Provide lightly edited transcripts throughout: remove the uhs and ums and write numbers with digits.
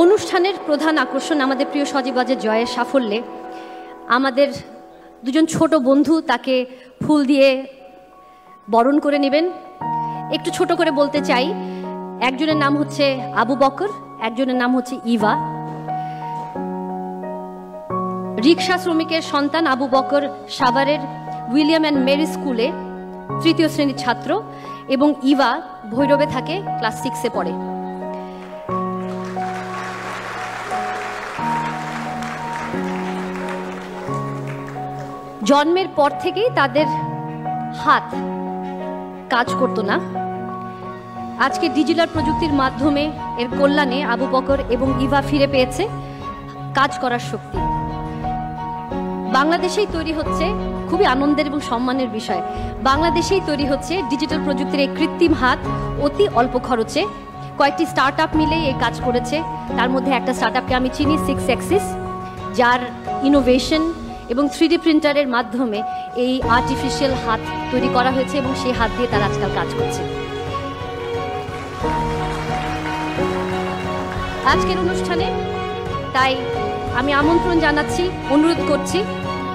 অনুষ্ঠানের প্রধান আকর্ষণ আমাদের প্রিয় সজীবাজের জয়ের সাফল্যে আমাদের দুজন ছোট বন্ধু তাকে ফুল দিয়ে বরণ করে নেবেন। একটু ছোট করে বলতে চাই, একজনের নাম হচ্ছে আবু বকর, একজনের নাম হচ্ছে ইভা। রিক্সা শ্রমিকের সন্তান আবু বকর সাভারের উইলিয়াম অ্যান্ড মেরি স্কুলে তৃতীয় শ্রেণীর ছাত্র এবং ইভা ভৈরবে থাকে, ক্লাস 6-এ পড়ে। জন্মের পর থেকেই তাদের হাত কাজ করতো না। আজকে ডিজিটাল প্রযুক্তির মাধ্যমে এর কল্যাণে আবু বকর এবং ইভা ফিরে পেয়েছে কাজ করার শক্তি। বাংলাদেশেই তৈরি হচ্ছে, খুবই আনন্দের এবং সম্মানের বিষয়, বাংলাদেশেই তৈরি হচ্ছে ডিজিটাল প্রযুক্তির এই কৃত্রিম হাত অতি অল্প খরচে। কয়েকটি স্টার্ট আপ মিলেই এই কাজ করেছে। তার মধ্যে একটা স্টার্ট আপকে আমি চিনি, 6 অ্যাক্সিস, যার ইনোভেশন এবং 3D প্রিন্টারের মাধ্যমে এই আর্টিফিশিয়াল হাত তৈরি করা হয়েছে এবং সেই হাত দিয়ে তারা আজকাল কাজ করছে। আজকের অনুষ্ঠানে তাই আমি আমন্ত্রণ জানাচ্ছি, অনুরোধ করছি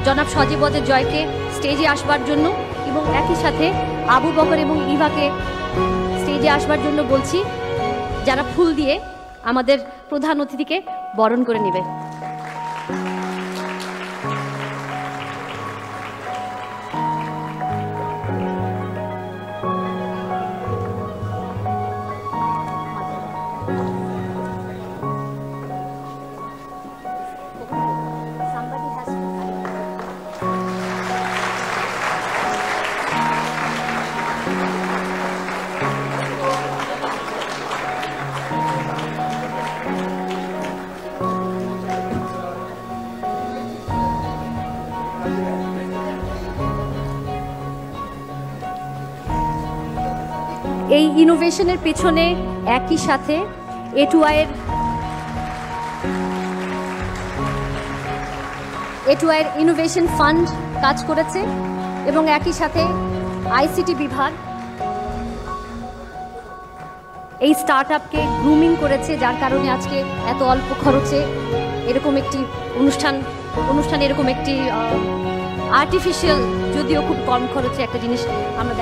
জনাব সজীবাজের জয়কে স্টেজে আসবার জন্য এবং একই সাথে আবু বকর এবং ইভাকে স্টেজে আসবার জন্য বলছি, যারা ফুল দিয়ে আমাদের প্রধান অতিথিকে বরণ করে নেবে। এই ইনোভেশনের পেছনে একই সাথে এটুআইয়ের ইনোভেশন ফান্ড কাজ করেছে এবং একই সাথে আইসিটি বিভাগ এই স্টার্ট আপকে গ্রুমিং করেছে, যার কারণে আজকে এত অল্প খরচে এরকম একটি অনুষ্ঠান এরকম একটি আর্টিফিশিয়াল, যদিও খুব কম খরচে একটা জিনিস আমরা